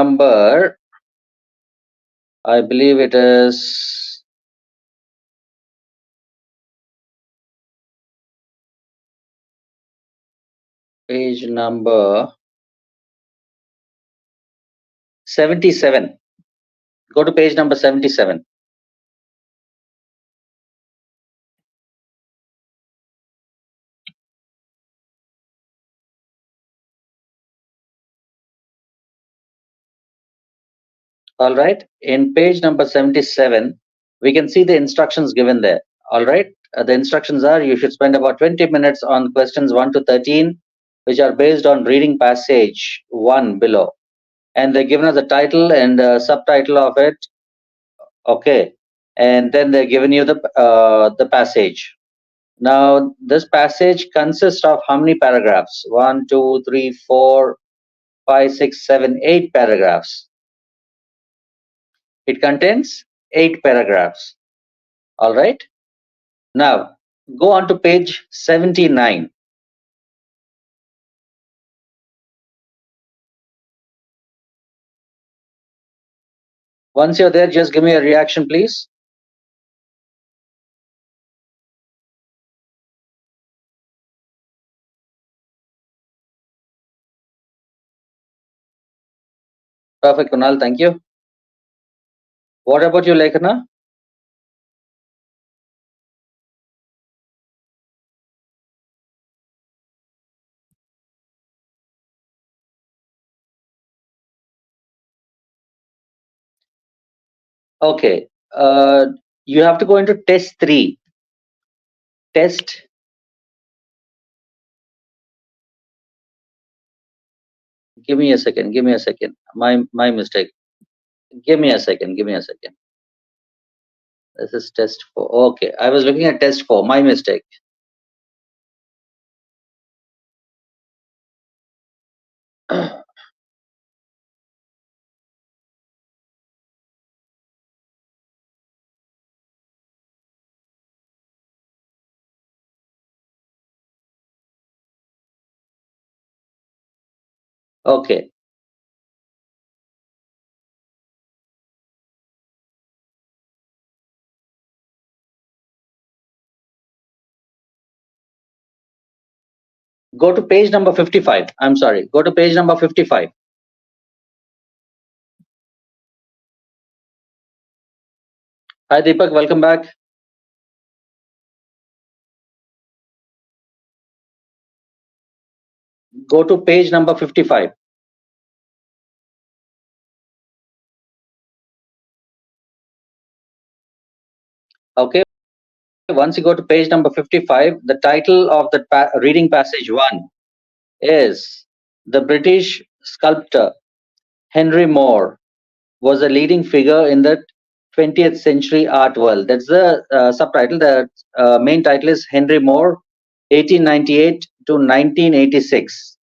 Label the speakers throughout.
Speaker 1: number, I believe it is page number 77. Go to page number 77. All right. In page number 77, we can see the instructions given there. All right. The instructions are you should spend about 20 minutes on questions 1 to 13, which are based on reading passage 1 below. And they're given us a title and a subtitle of it. Okay. And then they're given you the passage. Now, this passage consists of how many paragraphs? 1, 2, 3, 4, 5, 6, 7, 8 paragraphs. It contains 8 paragraphs. All right. Now, go on to page 79. Once you're there, just give me a reaction, please. Perfect, Kunal. Thank you. What about you, Lekhana? Okay. You have to go into test 3. Test. Give me a second. Give me a second. My mistake. Give me a second. Give me a second. This is test 4. Okay. I was looking at test 4. My mistake. Okay. Go to page number 55. I'm sorry. Go to page number 55. Hi, Deepak. Welcome back. Go to page number 55. Okay. Once you go to page number 55, the title of the reading passage 1 is The British Sculptor Henry Moore was a leading figure in the 20th century art world. That's the subtitle. The main title is Henry Moore, 1898 to 1986.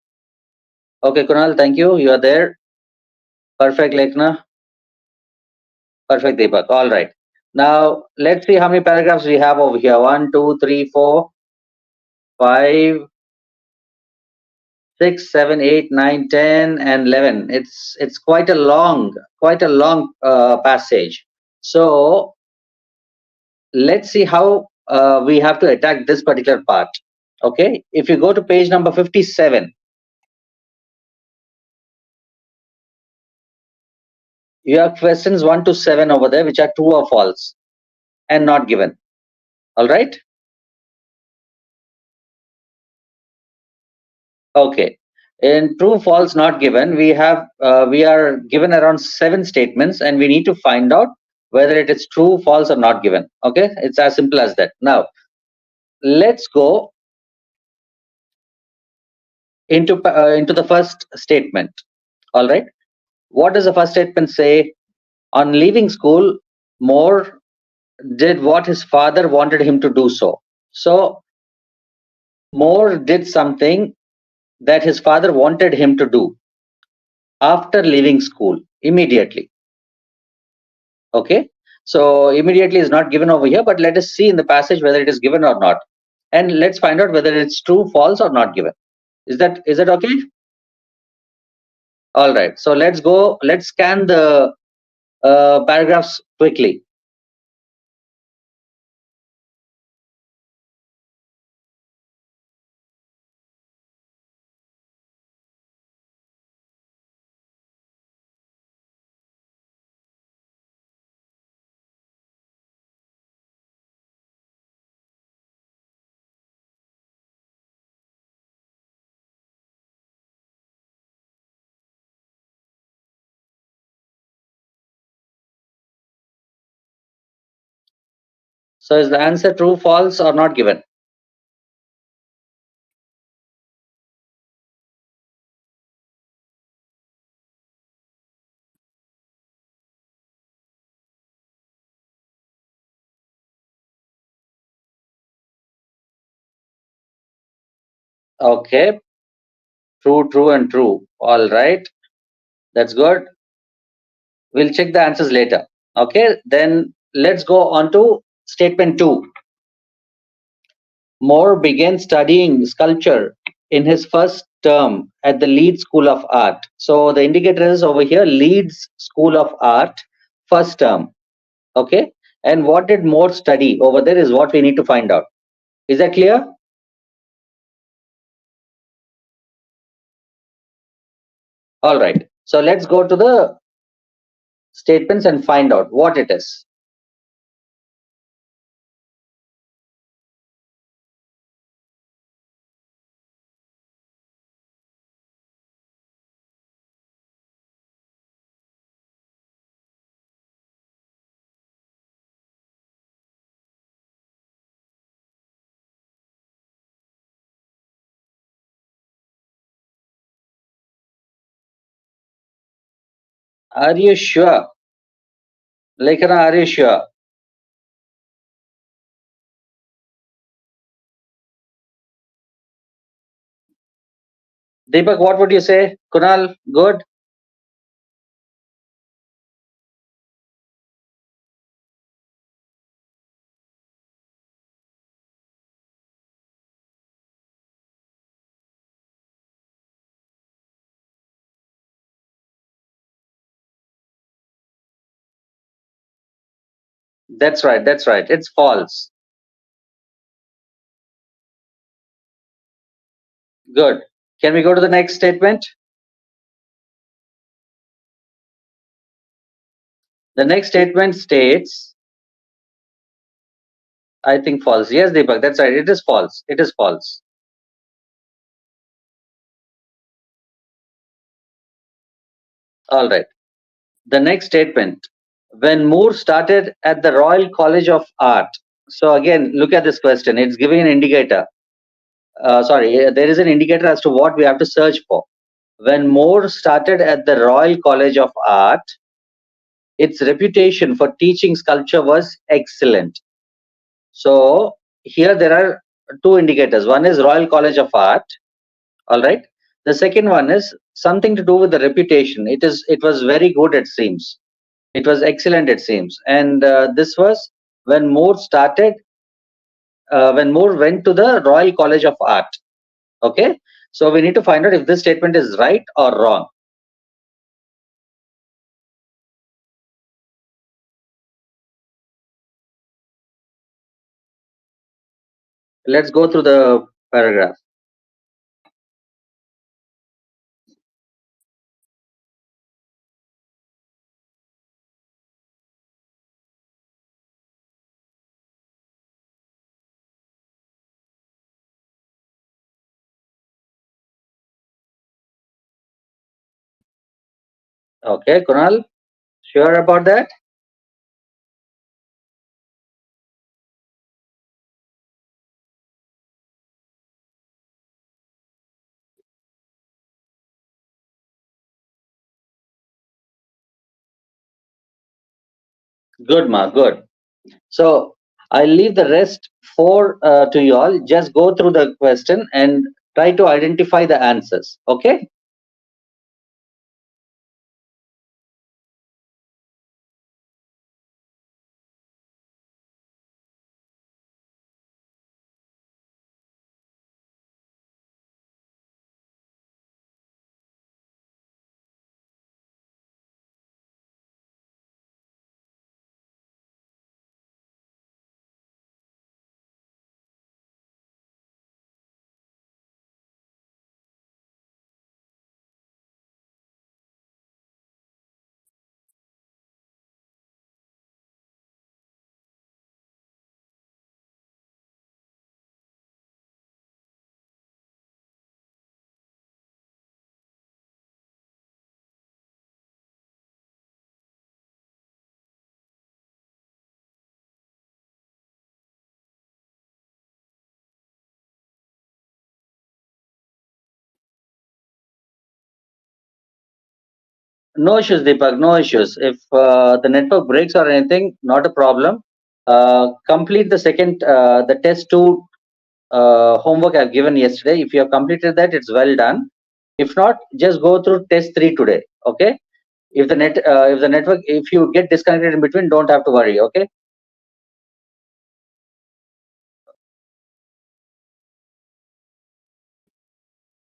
Speaker 1: Okay, Kunal, thank you. You are there. Perfect, Lekhna. Perfect, Deepak. All right. Now, let's see how many paragraphs we have over here. 1, 2, 3, 4, 5, 6, 7, 8, 9, 10, and 11. It's quite a long passage. So let's see how we have to attack this particular part. Okay, if you go to page number 57, you have questions 1 to 7 over there, which are true or false and not given. All right. Okay. In true, false, not given, we are given around 7 statements, and we need to find out whether it is true, false, or not given. Okay, it's as simple as that. Now, let's go into the first statement. All right. What does the first statement say? On leaving school, Moore did what his father wanted him to do. So Moore did something that his father wanted him to do after leaving school immediately. Okay, so immediately is not given over here, but let us see in the passage whether it is given or not, and let's find out whether it's true, false, or not given. Is that okay? All right. So let's go. Let's scan the paragraphs quickly. So is the answer true, false, or not given? Okay. True, true, and true. All right. That's good. We'll check the answers later. Okay. Then let's go on to statement 2. Moore began studying sculpture in his first term at the Leeds School of Art. So the indicator is over here, Leeds School of Art, first term. Okay. And what did Moore study over there is what we need to find out. Is that clear? All right. So let's go to the statements and find out what it is. Are you sure? Lekana, are you sure? Deepak, what would you say? Kunal, good? That's right. That's right. It's false. Good. Can we go to the next statement? The next statement states, I think false. Yes, Deepak, that's right. It is false. It is false. All right. The next statement. When Moore started at the Royal College of Art. So again, look at this question. It's giving an indicator. There is an indicator as to what we have to search for. When Moore started at the Royal College of Art, its reputation for teaching sculpture was excellent. So here there are two indicators. One is Royal College of Art. All right. The second one is something to do with the reputation. It was very good, it seems. It was excellent, it seems. And this was when Moore started, when Moore went to the Royal College of Art. Okay. So we need to find out if this statement is right or wrong. Let's go through the paragraph. Okay, Kunal, sure about that? Good, Ma, good. So I'll leave the rest for to you all. Just go through the question and try to identify the answers. Okay. No issues, Deepak. No issues. If the network breaks or anything, not a problem. Complete the the test two homework I've given yesterday. If you have completed that, it's well done. If not, just go through test three today. Okay. If the network, if you get disconnected in between, don't have to worry. Okay.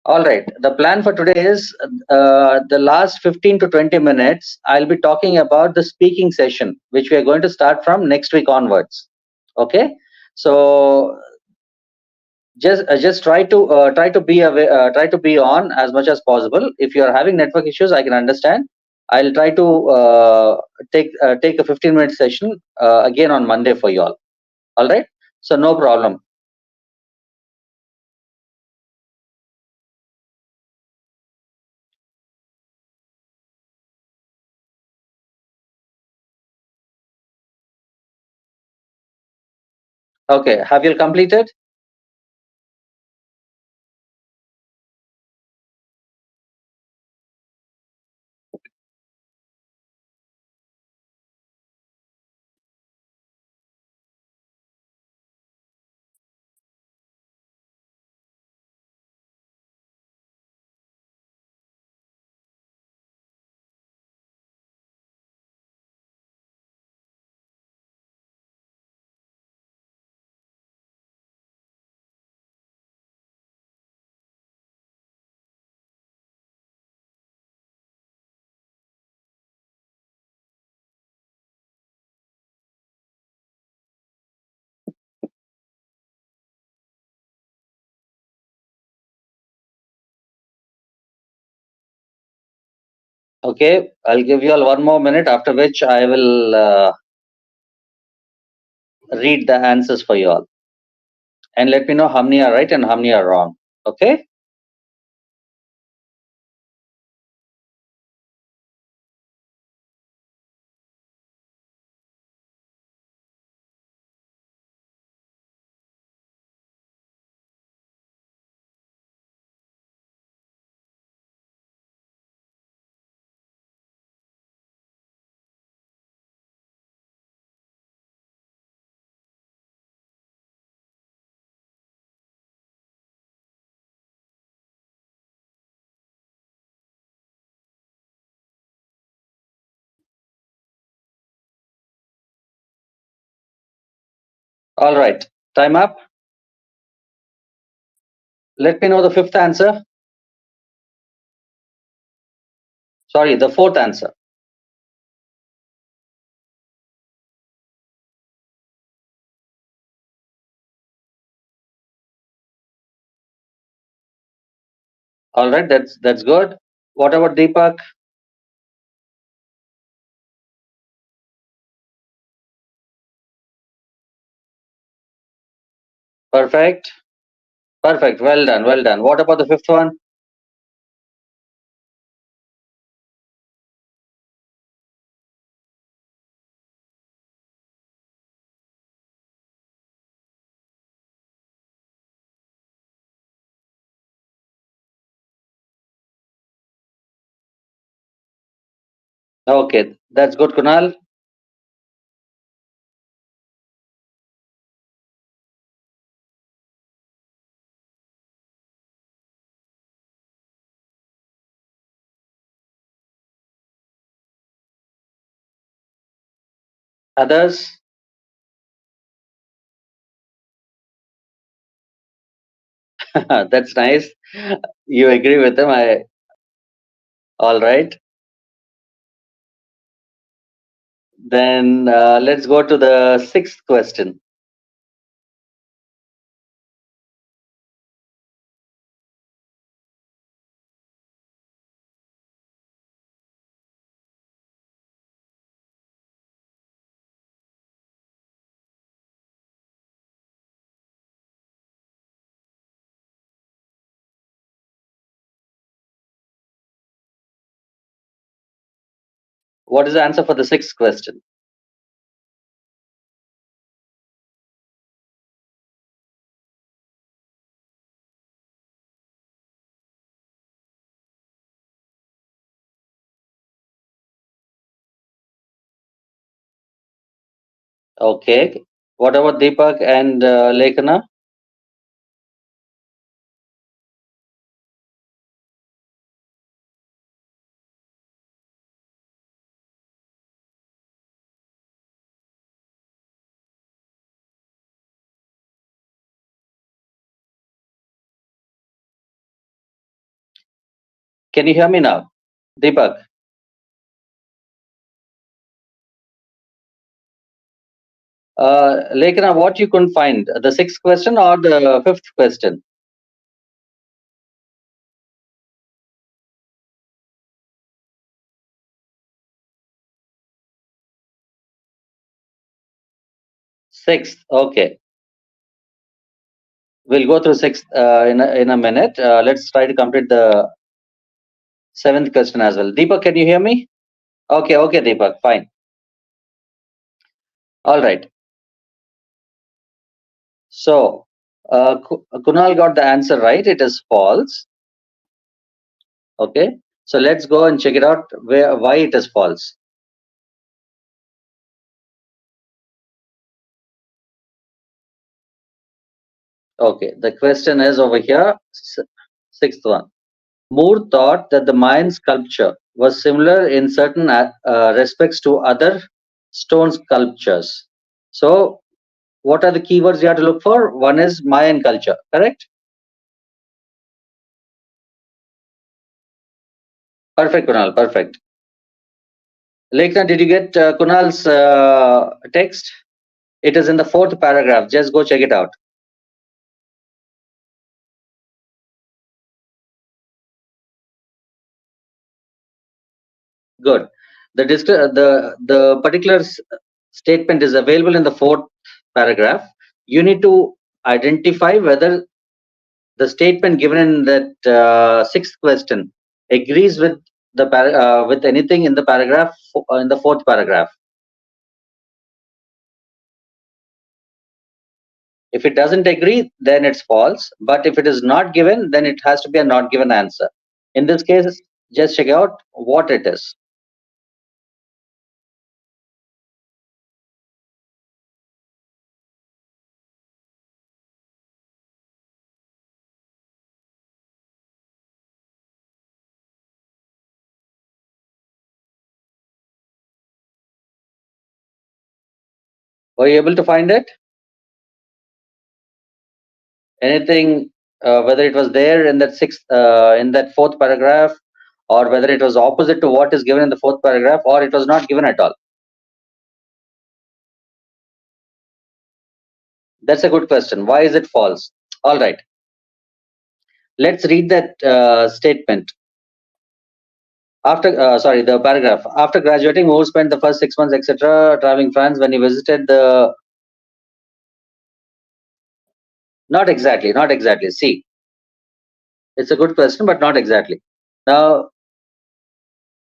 Speaker 1: All right. The plan for today is the last 15 to 20 minutes. I'll be talking about the speaking session, which we are going to start from next week onwards. Okay. So just try to be on as much as possible. If you are having network issues, I can understand. I'll try to take a 15-minute session again on Monday for you all right, so no problem. Okay, have you completed? Okay, I'll give you all one more minute, after which I will read the answers for you all, and let me know how many are right and how many are wrong. Okay. All right, time up. Let me know the fifth answer. Sorry, the fourth answer. All right, that's good. What about Deepak? Perfect. Perfect. Well done. Well done. What about the fifth one? Okay, that's good, Kunal. Others? That's nice. You agree with them. All right. Then let's go to the sixth question. What is the answer for the sixth question? Okay. What about Deepak and Lekana? Can you hear me now? Deepak? Lekana, what you couldn't find? The sixth question or the fifth question? Sixth. Okay. We'll go through sixth in a minute. Let's try to complete the seventh question as well. Deepak, can you hear me? Okay, okay, Deepak, fine. All right. So, Kunal got the answer right. It is false. Okay. So let's go and check it out why it is false. Okay. The question is over here, sixth one. Moore thought that the Mayan sculpture was similar in certain respects to other stone sculptures. So, what are the keywords you have to look for? One is Mayan culture, correct? Perfect, Kunal, perfect. Lekna, did you get Kunal's text? It is in the fourth paragraph. Just go check it out. Good. The particular statement is available in the fourth paragraph. You need to identify whether the statement given in that sixth question agrees with with anything in the paragraph in the fourth paragraph. If it doesn't agree, then it's false. But if it is not given, then it has to be a not given answer. In this case, just check out what it is. Were you able to find it? Anything, whether it was there in that in that fourth paragraph, or whether it was opposite to what is given in the fourth paragraph, or it was not given at all? That's a good question. Why is it false? All right. Let's read that statement. Sorry, the paragraph. After graduating, Moore spent the first 6 months, etc., traveling France when he visited the. Not exactly, not exactly. See, it's a good question, but not exactly. Now,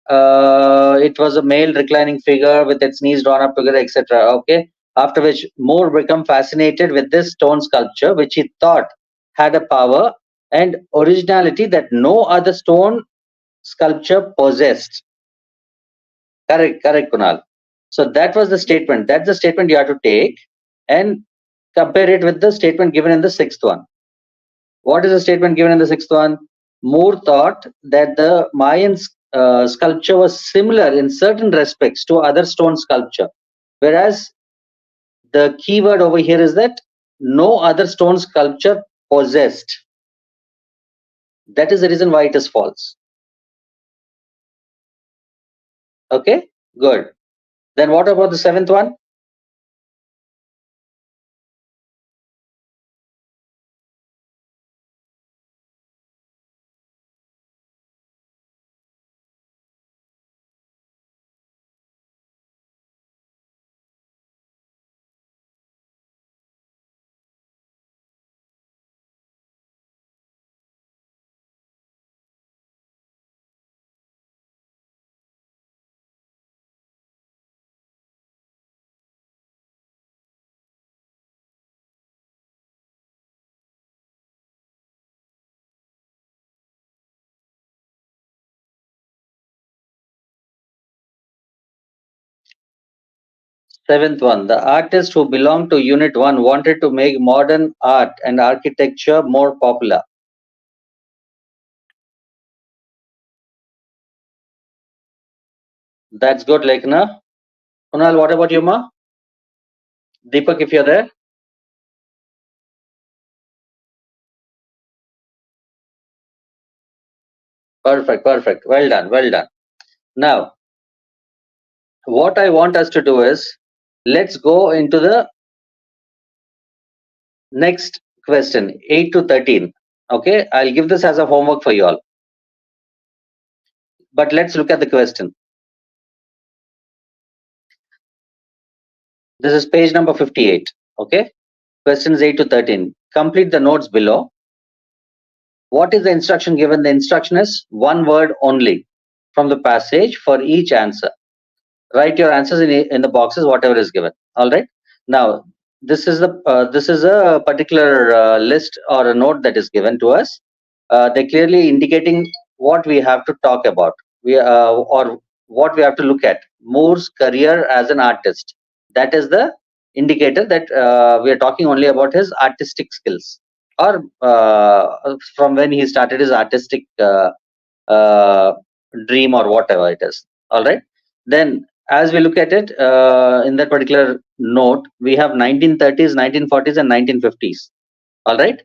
Speaker 1: it was a male reclining figure with its knees drawn up together, etc. Okay. After which, Moore became fascinated with this stone sculpture, which he thought had a power and originality that no other stone sculpture possessed. Correct, correct, Kunal. So that was the statement. That's the statement you have to take and compare it with the statement given in the sixth one. What is the statement given in the sixth one? Moore thought that the Mayan sculpture was similar in certain respects to other stone sculpture, whereas the key word over here is that no other stone sculpture possessed. That is the reason why it is false. Okay, good. Then what about the seventh one? Seventh one, the artist who belonged to Unit 1 wanted to make modern art and architecture more popular. That's good, Lekna. Kunal, what about you, ma? Deepak, if you're there? Perfect, perfect. Well done, well done. Now, what I want us to do is, let's go into the next question, 8 to 13. Okay, I'll give this as a homework for you all. But let's look at the question. This is page number 58. Okay, questions 8 to 13. Complete the notes below. What is the instruction given? The instruction is one word only from the passage for each answer. Write your answers in the boxes, whatever is given. All right. Now, this is a particular list or a note that is given to us. They're clearly indicating what we have to talk about. Or what we have to look at. Moore's career as an artist. That is the indicator that we are talking only about his artistic skills, or from when he started his artistic uh, dream, or whatever it is. All right. Then, as we look at it, in that particular note, we have 1930s, 1940s, and 1950s. All right.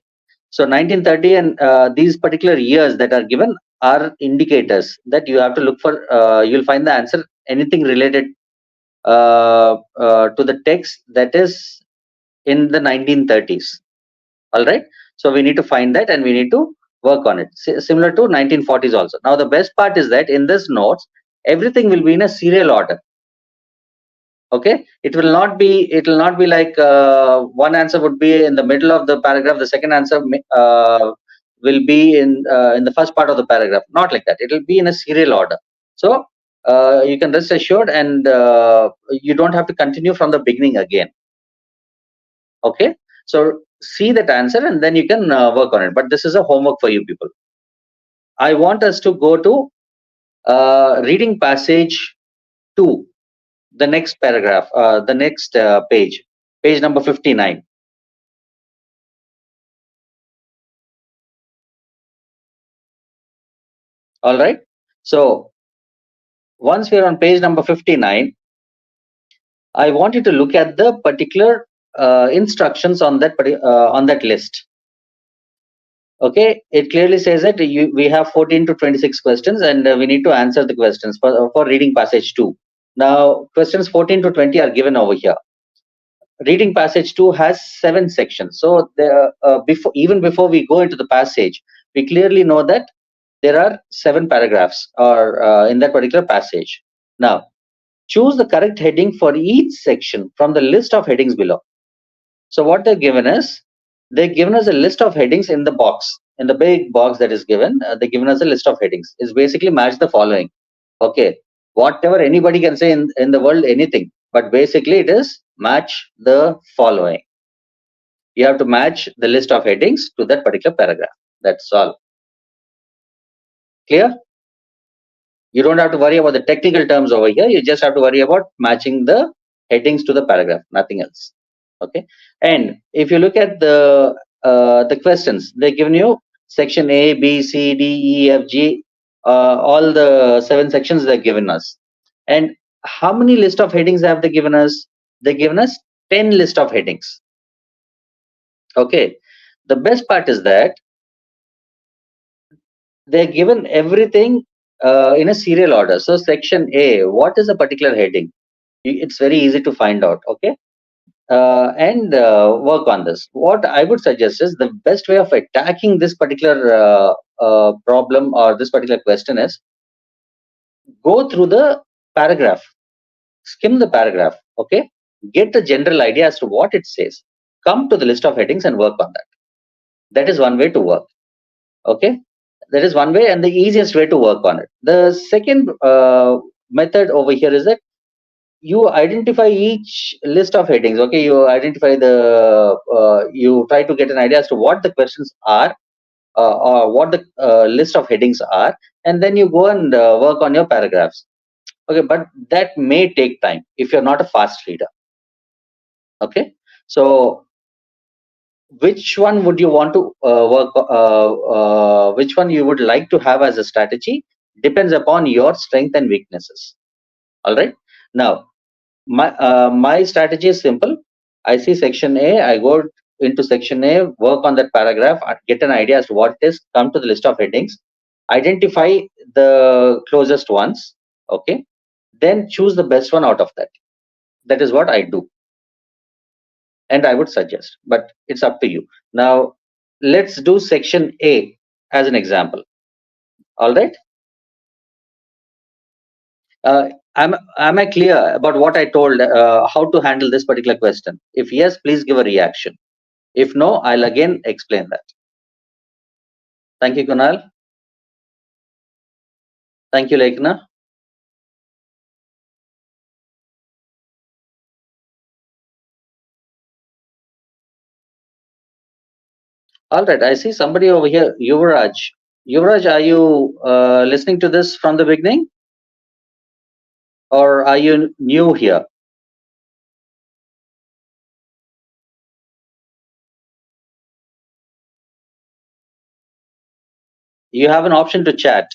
Speaker 1: So 1930 and these particular years that are given are indicators that you have to look for. You'll find the answer, anything related to the text that is in the 1930s. All right. So we need to find that and we need to work on it. Similar to 1940s also. Now the best part is that in this notes, everything will be in a serial order. Okay, it will not be like one answer would be in the middle of the paragraph, the second answer will be in the first part of the paragraph. Not like that. It will be in a serial order. So you can rest assured, and you don't have to continue from the beginning again. Okay, so see that answer and then you can work on it. But this is a homework for you people. I want us to go to reading passage 2, the next paragraph, the next page number 59. All right. So once we are on page number 59, I want you to look at the particular instructions on that list. Okay, it clearly says that we have 14 to 26 questions, and we need to answer the questions for reading passage 2. Now, questions 14 to 20 are given over here. Reading passage 2 has 7 sections. So even before we go into the passage, we clearly know that there are 7 paragraphs or in that particular passage. Now, choose the correct heading for each section from the list of headings below. So what they've given us a list of headings in the box, in the big box that is given. They've given us a list of headings. It's basically match the following. Okay, whatever anybody can say in the world, anything, but basically it is match the following. You have to match the list of headings to that particular paragraph. That's all. Clear? You don't have to worry about the technical terms over here. You just have to worry about matching the headings to the paragraph, nothing else. Okay. And if you look at the questions, they've given you section A, B, C, D, E, F, G, all the 7 sections they've given us. And how many list of headings have they given us? They've given us 10 list of headings. Okay. The best part is that they're given everything in a serial order. So section A, what is a particular heading? It's very easy to find out. Okay. And work on this. What I would suggest is the best way of attacking this particular problem or this particular question is go through the paragraph, skim the paragraph, okay? Get the general idea as to what it says. Come to the list of headings and work on that. That is one way to work, okay? That is one way and the easiest way to work on it. The second method over here is that you identify each list of headings. Okay, you identify you try to get an idea as to what the questions are, or what the list of headings are, and then you go and work on your paragraphs. Okay, but that may take time if you're not a fast reader. Okay, so which one would you want to which one you would like to have as a strategy depends upon your strength and weaknesses. All right, now my strategy is simple. I see section A, I go into section A, work on that paragraph, get an idea as to what it is, come to the list of headings, identify the closest ones. Okay, then choose the best one out of that. That is what I do, and I would suggest, but it's up to you. Now let's do section A as an example. All right, uh, am I clear about what I told, how to handle this particular question? If yes, please give a reaction. If no, I'll again explain that. Thank you, Kunal. Thank you, Lekna. All right, I see somebody over here, Yuvraj. Yuvraj, are you listening to this from the beginning, or are you new here? You have an option to chat.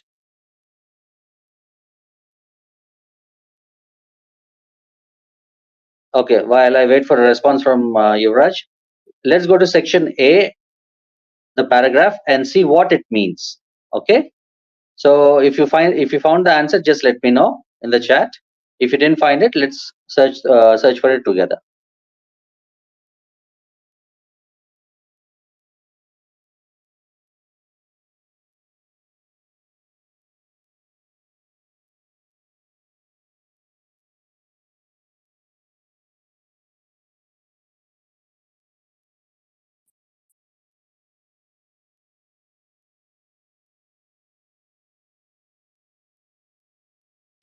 Speaker 1: Okay, while I wait for a response from Yuvraj, let's go to section A, the paragraph, and see what it means. Okay, so if you found the answer, just let me know in the chat. If you didn't find it, let's search for it together.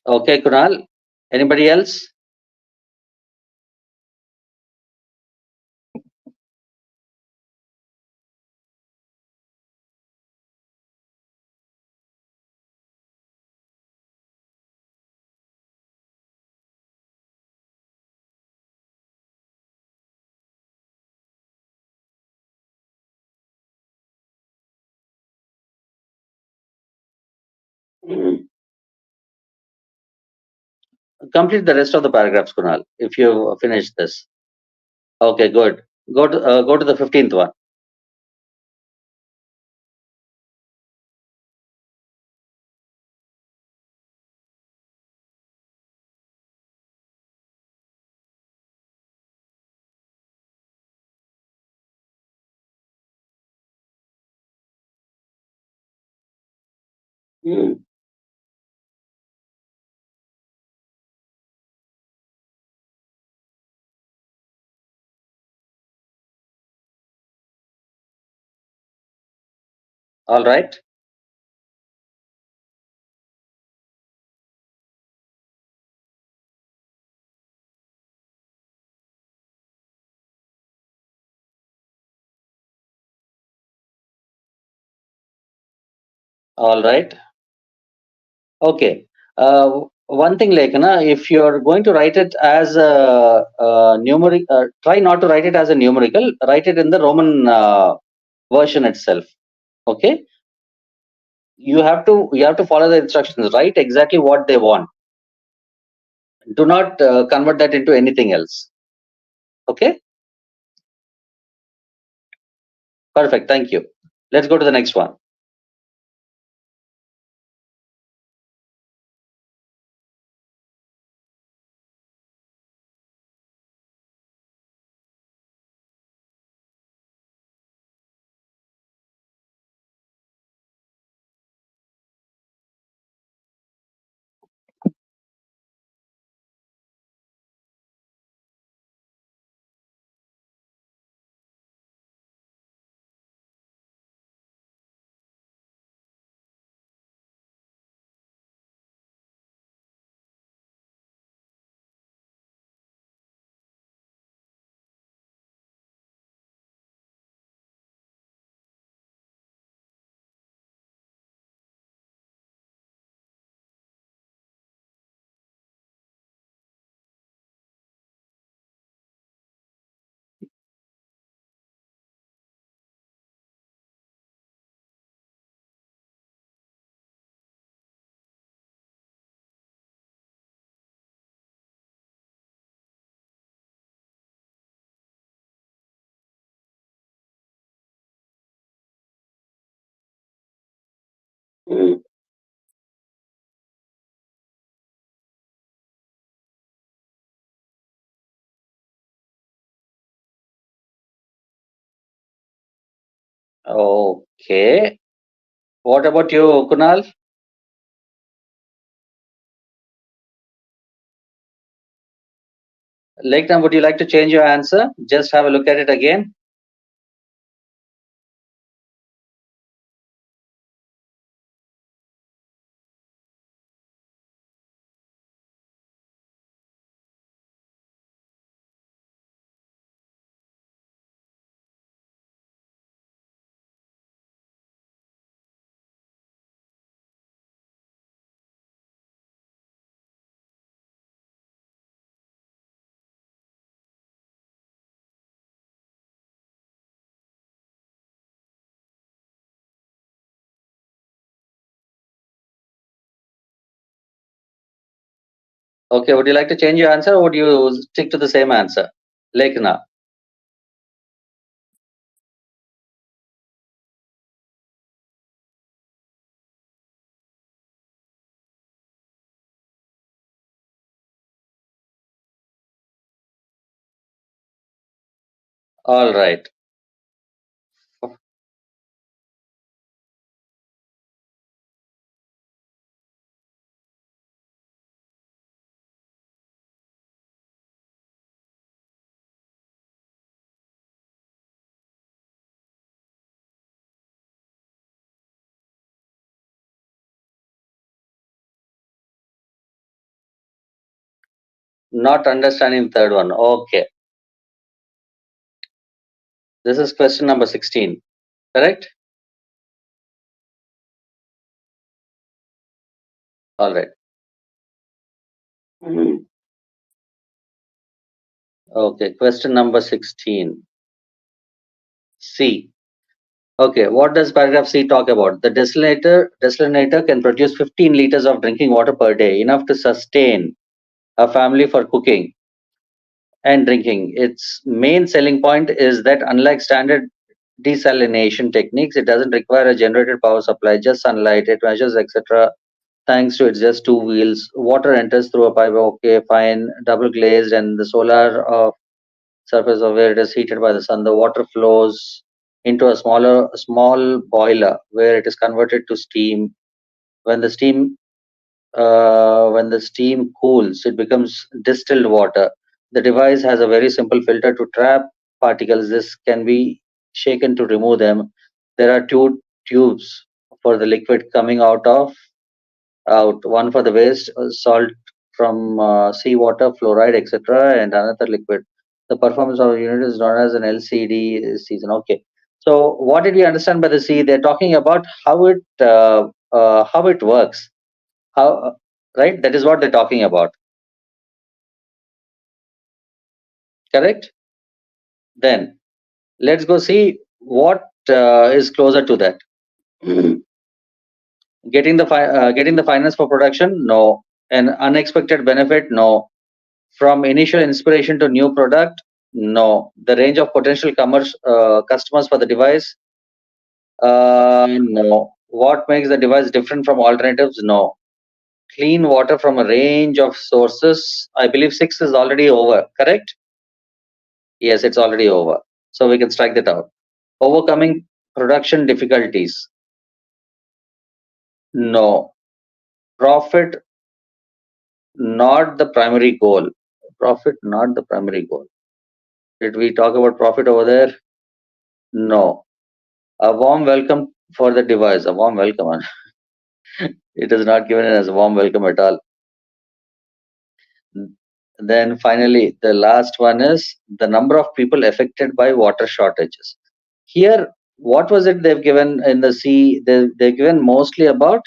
Speaker 1: Okay, Kunal. Anybody else? Complete the rest of the paragraphs, Kunal, if you finish this. Okay, good. Go to the 15th one. All right. All right. Okay. One thing, like, if you're going to write it as a numeric, try not to write it as a numerical. Write it in the Roman version itself. Okay. You have to follow the instructions. Write exactly what they want. Do not convert that into anything else. Okay. Perfect. Thank you. Let's go to the next one. Okay. What about you, Kunal? Lekna, would you like to change your answer? Just have a look at it again. Okay, would you like to change your answer or would you stick to the same answer? Lekna. All right. Not understanding third one. Okay. This is question number 16. Correct? All right. Okay. Question number 16. C. Okay. What does paragraph C talk about? The desalinator can produce 15 liters of drinking water per day, enough to sustain a family for cooking and drinking. Its main selling point is that unlike standard desalination techniques, it doesn't require a generated power supply, just sunlight, it measures, etc. Thanks to its just two wheels. Water enters through a pipe, okay, fine, double glazed, and the solar surface of where it is heated by the sun. The water flows into a small boiler where it is converted to steam. When the steam cools, it becomes distilled water. The device has a very simple filter to trap particles. This can be shaken to remove them. There are two tubes for the liquid coming out, one for the waste salt from seawater, fluoride, etc., and another liquid. The performance of the unit is known as an LCD season. Okay. So, what did you understand by the C? They're talking about how it works. How right? That is what they're talking about. Correct? Then let's go see what is closer to that. Getting the finance for production? No. An unexpected benefit? No. From initial inspiration to new product? No. The range of potential customers for the device? No. What makes the device different from alternatives? No. Clean water from a range of sources. I believe 6 is already over, correct? Yes, it's already over. So we can strike that out. Overcoming production difficulties. No. Profit not the primary goal. Profit not the primary goal. Did we talk about profit over there? No. A warm welcome for the device. A warm welcome. It is not given as a warm welcome at all. Then finally, the last one is the number of people affected by water shortages. Here, what was it they've given in the C? They've given mostly about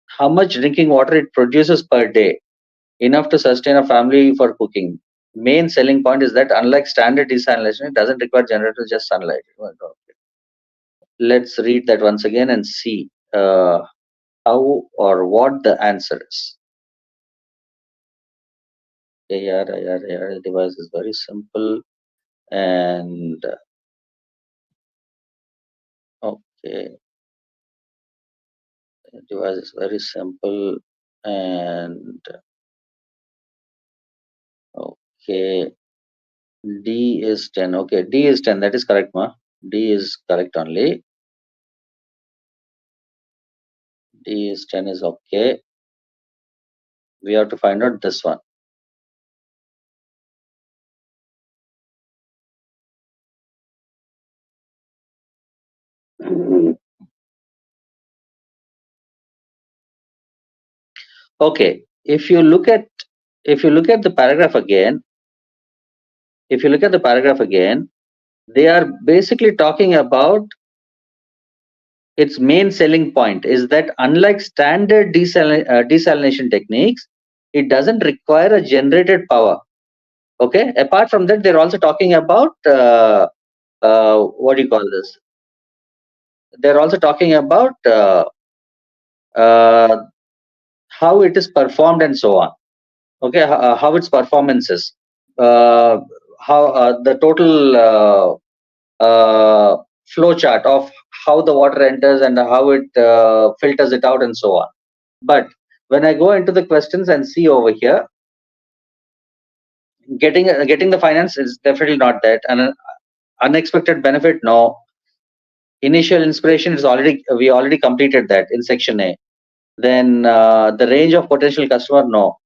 Speaker 1: how much drinking water it produces per day, enough to sustain a family for cooking. Main selling point is that unlike standard desalination, it doesn't require generator, just sunlight. Let's read that once again and see how or what the answer is. AR device is very simple and Okay, device is very simple and okay. D is 10. Okay, D is 10. That is correct, ma. D is correct only. D is 10 is okay. We have to find out this one. Okay, if you look at the paragraph again, if you look at the paragraph again, they are basically talking about its main selling point is that unlike standard desalination techniques, it doesn't require a generated power. Okay, apart from that, they're also talking about what do you call this? They're also talking about uh, how it is performed and so on. Okay, how its performance is, uh, how the total flow chart of how the water enters and how it filters it out and so on. But when I go into the questions and see over here, getting the finance is definitely not that. And unexpected benefit, no. Initial inspiration is we already completed that in section A. Then the range of potential customer, no.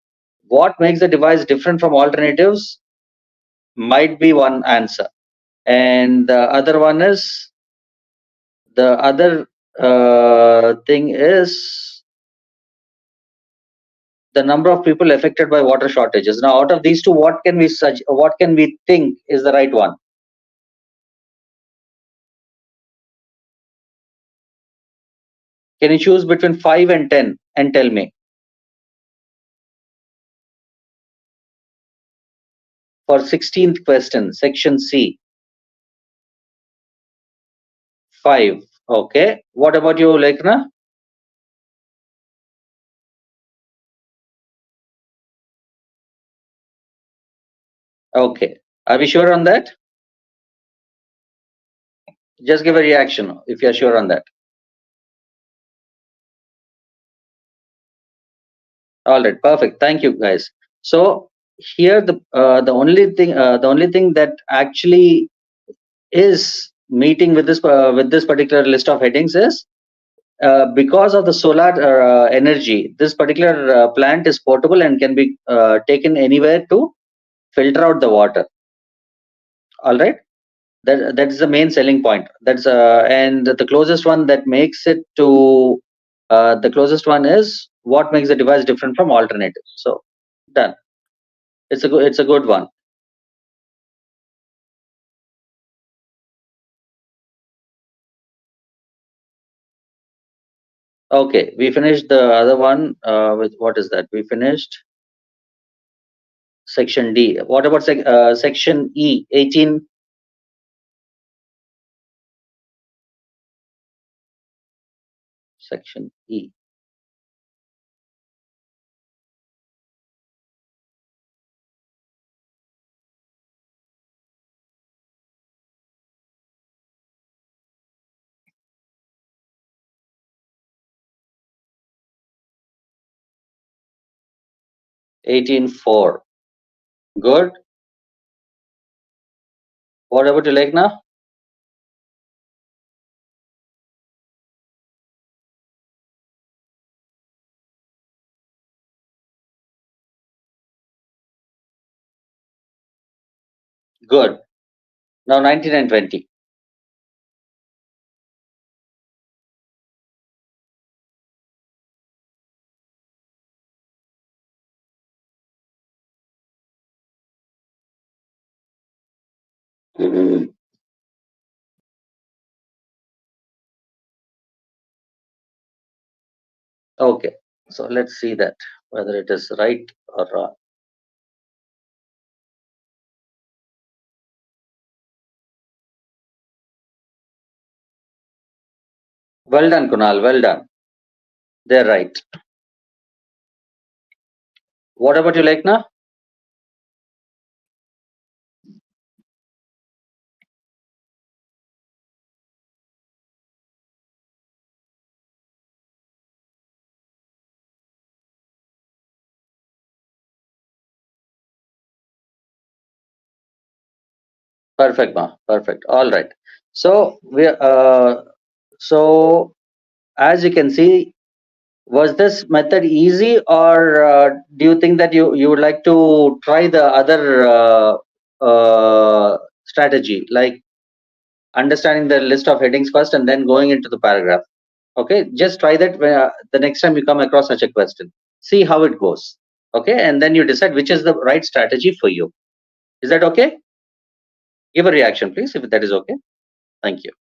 Speaker 1: What makes the device different from alternatives might be one answer, and the other one is the other thing is the number of people affected by water shortages. Now, out of these two, what can we think is the right one? Can you choose between 5 and 10 and tell me? For 16th question, section C, 5. Okay. What about you, Lekna? Okay. Are we sure on that? Just give a reaction if you're sure on that. All right. Perfect. Thank you, guys. So here the only thing that actually is meeting with this particular list of headings is because of the solar energy, this particular plant is portable and can be taken anywhere to filter out the water. All right, that's the main selling point. That's and the closest one that makes it to the closest one is what makes the device different from alternatives. So done. It's a good one. Okay, we finished the other one with what is that? We finished section D. What about section E, 18? Section E. Eighteen four. Good. What about you, Lekna? Good. Now 19 and 20. Okay. So let's see that whether it is right or wrong. Well done, Kunal. Well done. They're right. What about you, Lekna? Perfect, ma. Perfect. All right. So so as you can see, was this method easy, or do you think that you would like to try the other strategy, like understanding the list of headings first and then going into the paragraph? Okay, just try that the next time you come across such a question. See how it goes. Okay, and then you decide which is the right strategy for you. Is that okay? Give a reaction, please, if that is okay. Thank you.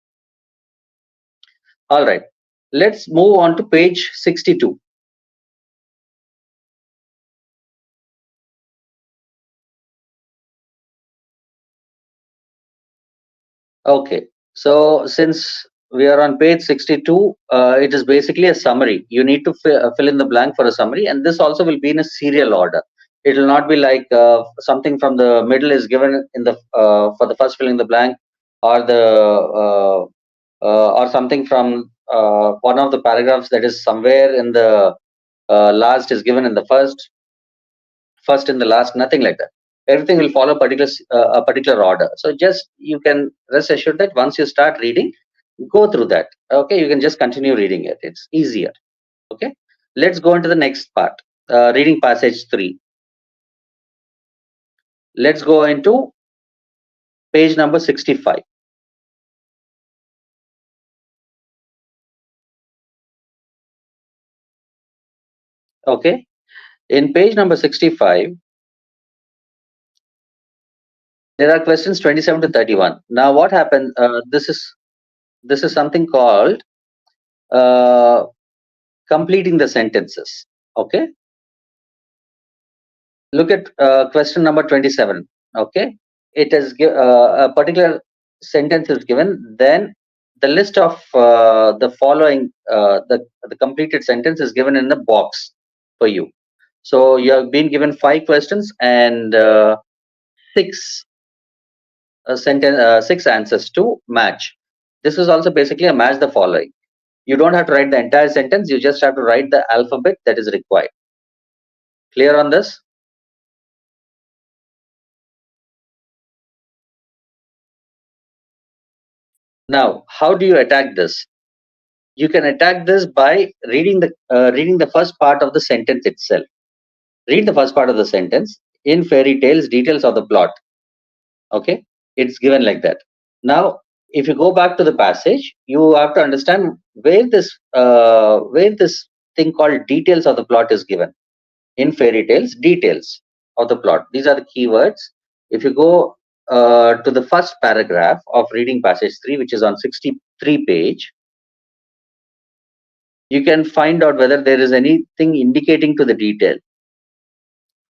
Speaker 1: All right. Let's move on to page 62. Okay. So since we are on page 62, it is basically a summary. You need to fill in the blank for a summary, and this also will be in a serial order. It will not be like something from the middle is given in the for the first filling the blank, or the or something from one of the paragraphs that is somewhere in the last is given in the first in the last, nothing like that. Everything will follow a particular order. So just you can rest assured that once you start reading, go through that. Okay, you can just continue reading it. It's easier. Okay, let's go into the next part. Reading passage 3. Let's go into page number 65. Okay, in page number 65, there are questions 27 to 31. Now, what happened? This is something called uh, completing the sentences. Okay, look at question number 27. Okay, it is a particular sentence is given, then the list of the following the completed sentence is given in the box for you. So you have been given 5 questions and 6 6 answers to match. This is also basically a match the following. You don't have to write the entire sentence, you just have to write the alphabet that is required. Clear on this? Now, how do you attack this? You can attack this by reading the first part of the sentence itself. Read the first part of the sentence. In fairy tales, details of the plot. Okay, it's given like that. Now, if you go back to the passage, you have to understand where this thing called details of the plot is given. In fairy tales, details of the plot. These are the keywords. If you go to the first paragraph of reading passage 3, which is on 63 page, you can find out whether there is anything indicating to the detail.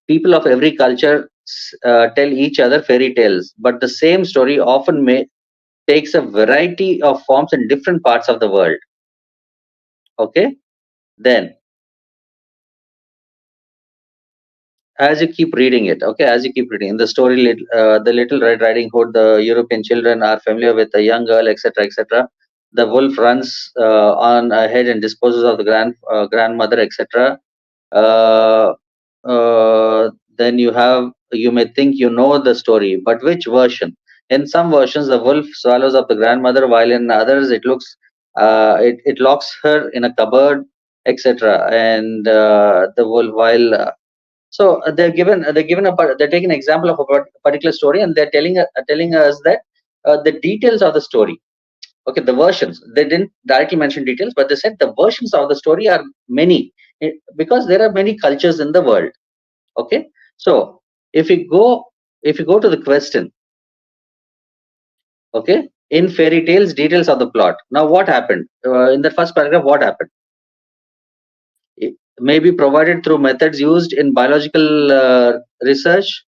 Speaker 1: People of every culture tell each other fairy tales, but the same story often takes a variety of forms in different parts of the world. Okay, then as you keep reading it, okay, as you keep reading in the story, the Little Red Riding Hood, the European children are familiar with a young girl, etc., etc. The wolf runs on ahead and disposes of the grandmother, etc. uh, then you may think you know the story, but which version? In some versions, the wolf swallows up the grandmother, while in others, it locks her in a cupboard, etc. And the wolf, while they're taking an example of a particular story, and they're telling us that the details of the story. Okay, the versions, they didn't directly mention details, but they said the versions of the story are many, because there are many cultures in the world. Okay, so if you go to the question, okay, in fairy tales, details of the plot. Now, what happened in the first paragraph? What happened? It may be provided through methods used in biological research.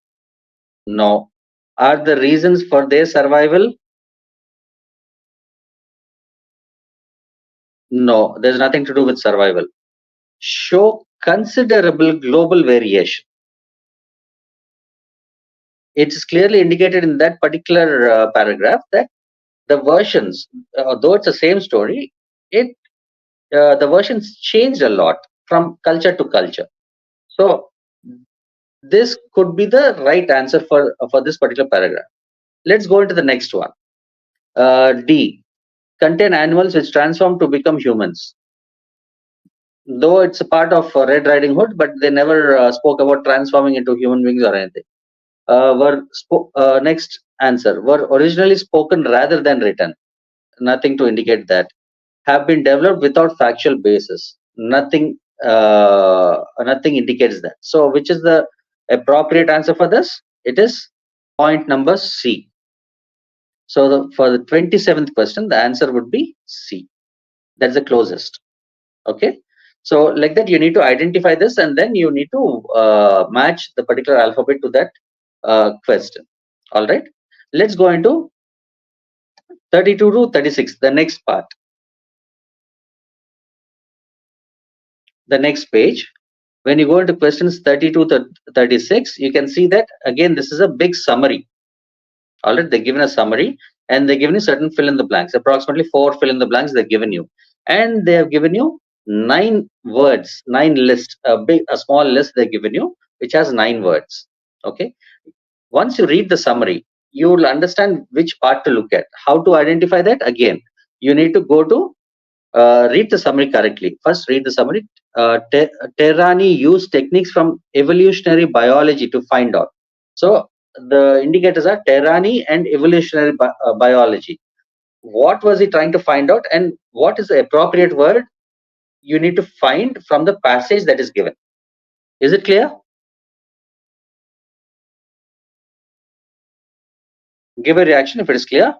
Speaker 1: No. Are the reasons for their survival? No, there's nothing to do with survival. Show considerable global variation. It's clearly indicated in that particular paragraph that the versions, though it's the same story, the versions changed a lot from culture to culture. So this could be the right answer for this particular paragraph. Let's go into the next one. D. Contain animals which transform to become humans. Though it's a part of Red Riding Hood, but they never spoke about transforming into human beings or anything. Next answer, were originally spoken rather than written. Nothing to indicate that. Have been developed without factual basis. Nothing indicates that. So which is the appropriate answer for this? It is point number C. So for the 27th question, the answer would be C. That's the closest. Okay. So like that, you need to identify this, and then you need to match the particular alphabet to that question. All right. Let's go into 32 to 36, the next part. The next page. When you go into questions 32 to 36, you can see that again, this is a big summary. All right. They're given a summary, and they're given you certain fill in the blanks, approximately 4 fill in the blanks they're given you. And they have given you 9 words, 9 lists, a small list they're given you, which has 9 words. Okay. Once you read the summary, you will understand which part to look at. How to identify that? Again, you need to go to read the summary correctly. First, read the summary. Terrani used techniques from evolutionary biology to find out. So the indicators are Terrani and evolutionary biology. What was he trying to find out, and what is the appropriate word you need to find from the passage that is given? Is it clear? Give a reaction if it is clear.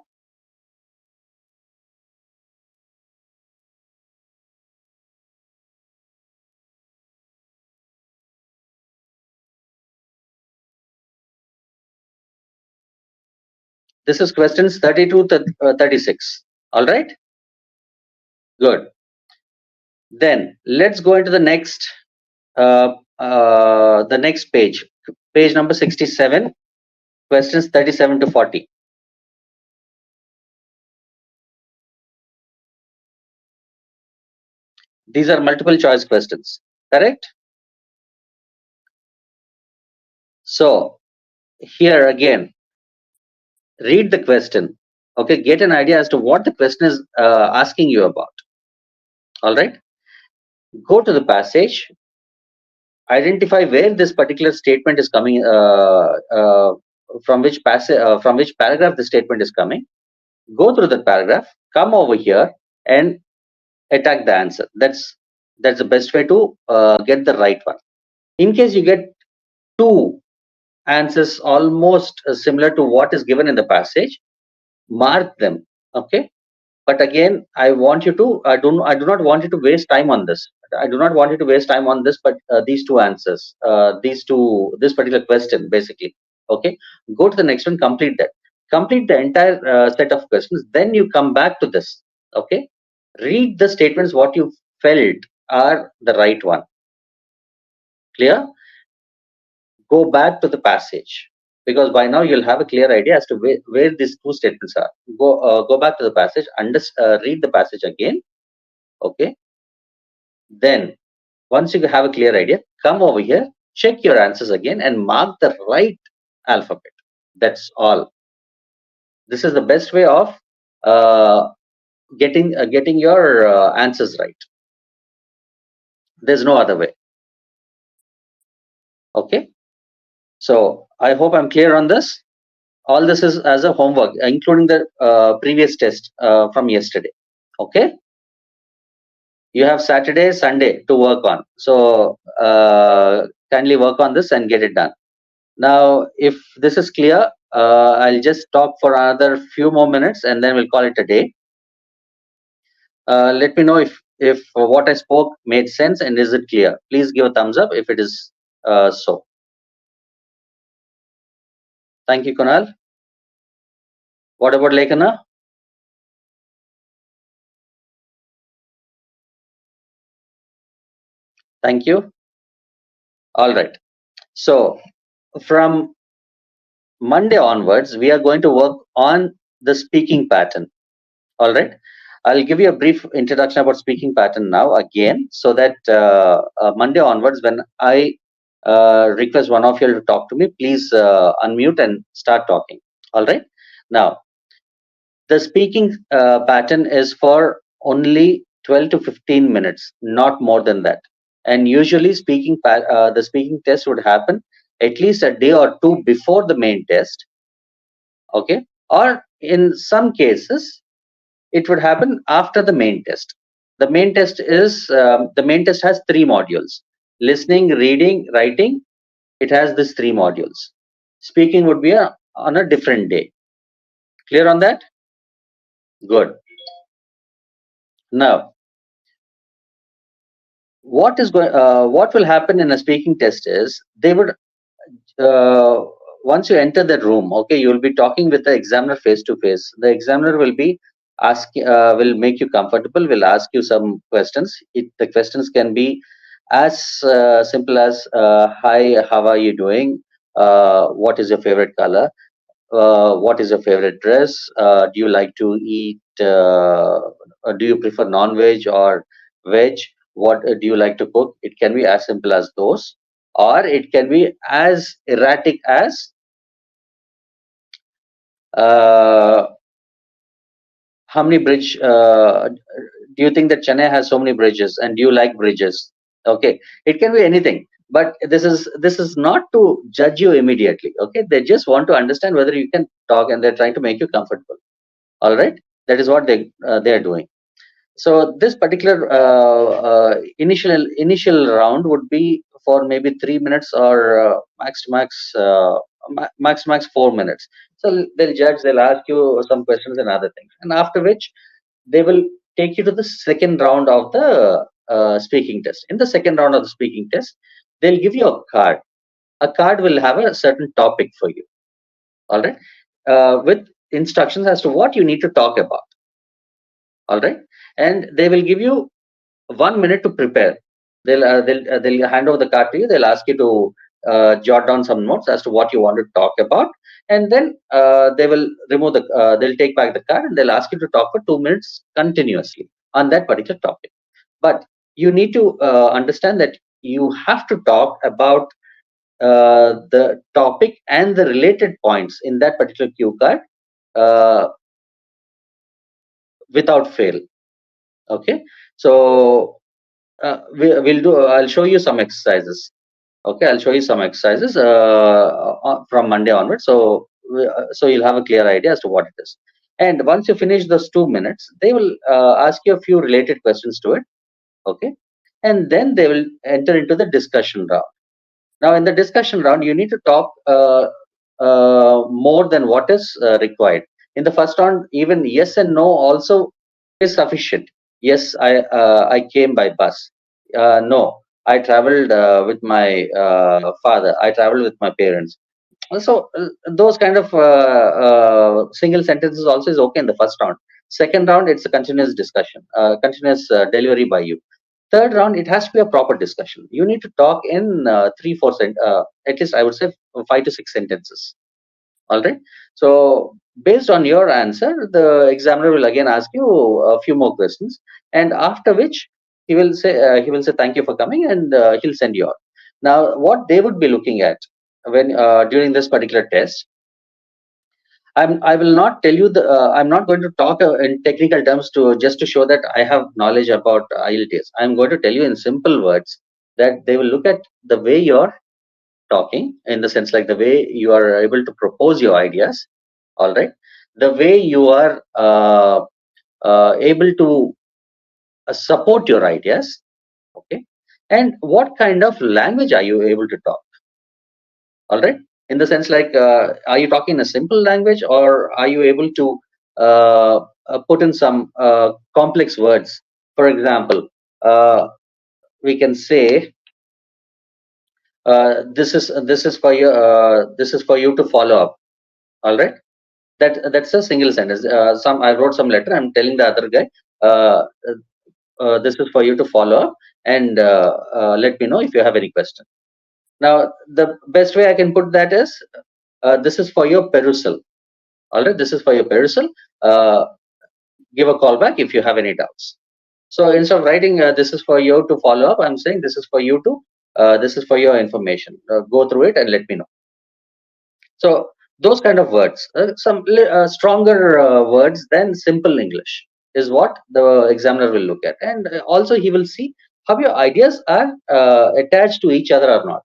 Speaker 1: This is questions 32 to 36. All right. Good. Then let's go into the next page, page number 67, questions 37 to 40. These are multiple choice questions, correct? So here again, read the question. Okay, get an idea as to what the question is asking you about. All right. Go to the passage. Identify where this particular statement is coming, from which paragraph the statement is coming. Go through the paragraph, come over here, and attack the answer. That's the best way to get the right one. In case you get 2 answers almost similar to what is given in the passage, mark them. Okay. But again, I want you to, I do not want you to waste time on this. I do not want you to waste time on this, but these 2 answers, this particular question, basically. Okay. Go to the next one, complete that. Complete the entire set of questions. Then you come back to this. Okay. Read the statements, what you felt are the right one. Clear? Go back to the passage, because by now you'll have a clear idea as to where these 2 statements are. Go back to the passage, read the passage again. Okay. Then once you have a clear idea, come over here, check your answers again, and mark the right alphabet. That's all. This is the best way of getting your answers right. There's no other way. Okay. So I hope I'm clear on this. All this is as a homework, including the previous test from yesterday. Okay. You have Saturday, Sunday to work on. So kindly work on this and get it done. Now, if this is clear, I'll just talk for another few more minutes, and then we'll call it a day. Let me know if what I spoke made sense, and is it clear. Please give a thumbs up if it is so. Thank you, Kunal. What about Lekana? Thank you. All right. So from Monday onwards, we are going to work on the speaking pattern. All right. I'll give you a brief introduction about speaking pattern now again, so that Monday onwards, when I request one of you to talk to me, please unmute and start talking. All right. Now, the speaking pattern is for only 12 to 15 minutes, not more than that. And usually, the speaking test would happen at least a day or two before the main test. Okay, or in some cases, it would happen after the main test. The main test has three modules: listening, reading, writing. It has these three modules. Speaking would be on a different day. Clear on that? Good. Now, what will happen in a speaking test is they would uh, once you enter the room, okay, you will be talking with the examiner face to face. The examiner will be will make you comfortable, will ask you some questions. The questions can be as simple as hi, how are you doing, what is your favorite color, what is your favorite dress, do you like to eat, do you prefer non-veg or veg, what do you like to cook. It can be as simple as those, or it can be as erratic as uh, how many bridge do you think that Chennai has so many bridges, and do you like bridges? Okay, it can be anything, but this is not to judge you immediately. Okay, they just want to understand whether you can talk, and they're trying to make you comfortable. All right, that is what they are doing. So this particular initial round would be for maybe 3 minutes, or max 4 minutes. So they'll judge, they'll ask you some questions and other things, and after which they will take you to the second round of the speaking test. In the second round of the speaking test, they'll give you a card. A card will have a certain topic for you. All right, with instructions as to what you need to talk about. All right, and they will give you 1 minute to prepare. They'll hand over the card to you. They'll ask you to jot down some notes as to what you want to talk about, and then they will they'll take back the card, and they'll ask you to talk for 2 minutes continuously on that particular topic. But you need to understand that you have to talk about the topic and the related points in that particular cue card uh, without fail. Okay, so we'll do. I'll show you some exercises. Okay, I'll show you some exercises from Monday onwards. So you'll have a clear idea as to what it is. And once you finish those 2 minutes, they will ask you a few related questions to it. Okay, and then they will enter into the discussion round. Now, in the discussion round, you need to talk more than what is required. In the first round, even yes and no also is sufficient. Yes, I came by bus. No, I traveled with my father. I traveled with my parents. So those kind of single sentences also is okay in the first round. Second round, it's a continuous discussion, continuous delivery by you. Third round, it has to be a proper discussion. You need to talk in at least I would say 5 to 6 sentences. All right. So based on your answer, the examiner will again ask you a few more questions, and after which he will say thank you for coming, and he'll send you out. Now, what they would be looking at when during this particular test, I will not tell you I'm not going to talk in technical terms to just to show that I have knowledge about IELTS. I'm going to tell you in simple words that they will look at the way you're talking, in the sense like the way you are able to propose your ideas. All right, the way you are able to support your ideas. Okay, and what kind of language are you able to talk? All right, in the sense like are you talking in a simple language, or are you able to put in some complex words? For example, we can say this is for you to follow up. All right, that's a single sentence. I wrote some letter, I'm telling the other guy, uh, this is for you to follow up, and let me know if you have any question. Now, the best way I can put that is, this is for your perusal. All right, this is for your perusal. Uh, Give a call back if you have any doubts. So instead of writing, this is for you to follow up, I'm saying this is for this is for your information. Go through it and let me know. So Those kind of words, some stronger words than simple English is what the examiner will look at, and also he will see how your ideas are attached to each other or not.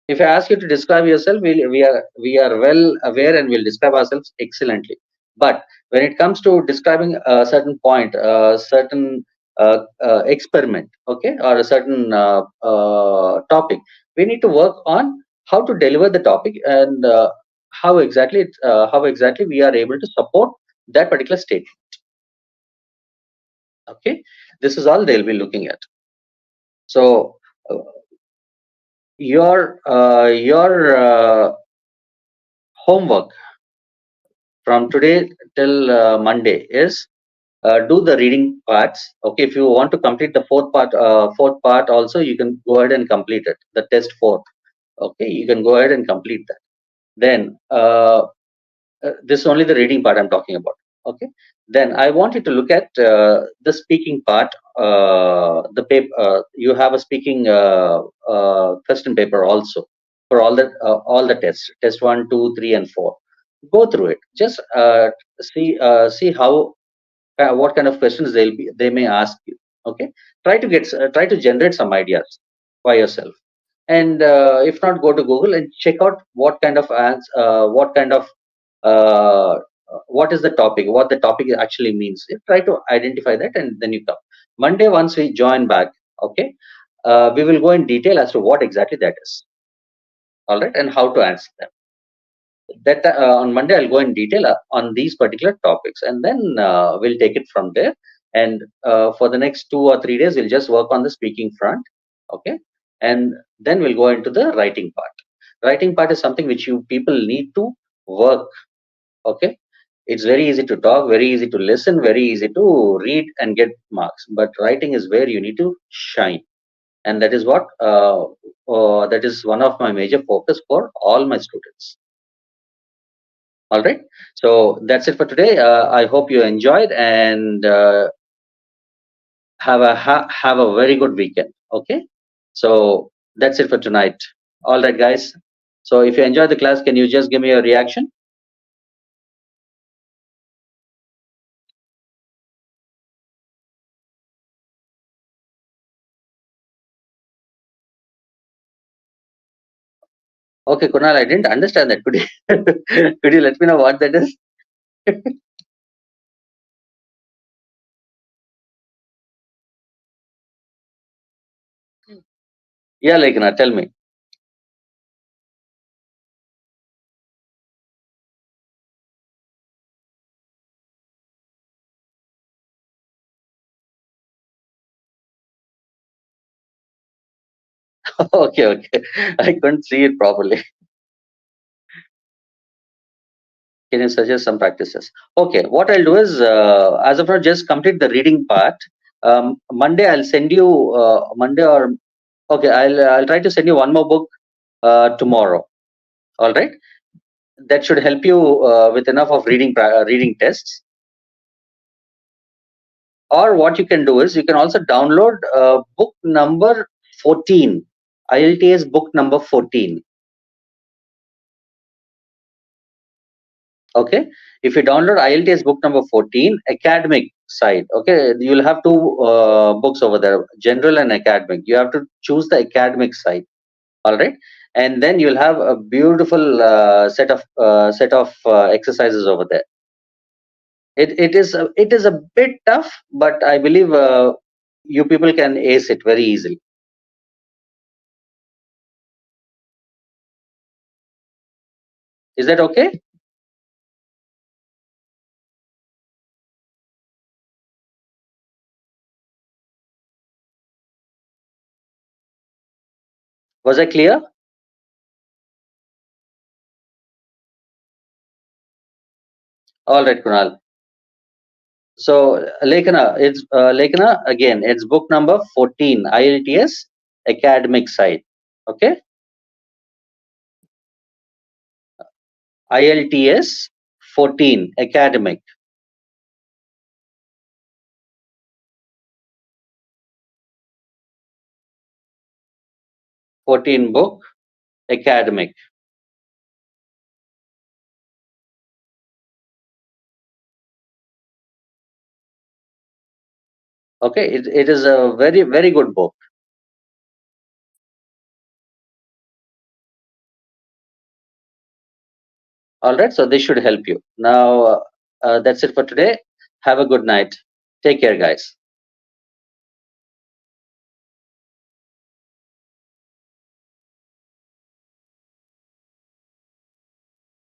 Speaker 1: If I ask you to describe yourself, we are well aware and we'll describe ourselves excellently. But when it comes to describing a certain point, a certain experiment, okay, or a certain topic, we need to work on how to deliver the topic and how exactly we are able to support that particular statement. Okay, this is all they'll be looking at. So uh, your homework from today till Monday is do the reading parts. Okay, if you want to complete the fourth part also, you can go ahead and complete it. The test fourth. Okay, you can go ahead and complete that. Then this is only the reading part I'm talking about. Okay, then I want you to look at the speaking part. The paper you have a speaking question paper also for all the tests. Test 1, 2, 3, and 4. Go through it. Just see how what kind of questions they may ask you. Okay, try to generate some ideas by yourself, and if not, go to Google and check out what kind of what is the topic, what the topic actually means. You try to identify that, and then you come Monday. Once we join back, okay, we will go in detail as to what exactly that is, all right, and how to answer them. That on Monday I'll go in detail on these particular topics, and then we'll take it from there. And for the next 2 or 3 days, we'll just work on the speaking front, okay, and then we'll go into the writing part. Writing part is something which you people need to work. Okay, it's very easy to talk, very easy to listen, very easy to read and get marks, but writing is where you need to shine, and that is what that is one of my major focus for all my students. All right. So that's it for today. I hope you enjoyed and have a very good weekend. Okay. So that's it for tonight. All right, guys. So if you enjoyed the class, can you just give me a reaction? Okay, Kunal, I didn't understand that. Could you could you let me know what that is? Yeah, Lekana, tell me. Okay, okay. I couldn't see it properly. Can you suggest some practices? Okay, what I'll do is, as of now, just complete the reading part. Monday, I'll send you Monday or okay, I'll try to send you one more book tomorrow. All right, that should help you with enough of reading tests. Or what you can do is you can also download book number 14, IELTS book number 14. Okay, if you download IELTS book number 14 academic side, okay, you'll have two books over there, general and academic. You have to choose the academic side, all right, and then you'll have a beautiful set of exercises over there. It is a bit tough, but I believe you people can ace it very easily. Is that okay? Was I clear? All right, Kunal. So Lekana again. It's book number 14, IELTS academic side. Okay, IELTS 14 academic, 14 book academic. Okay, it is a very, very good book. All right, so this should help you. Now, that's it for today. Have a good night. Take care, guys.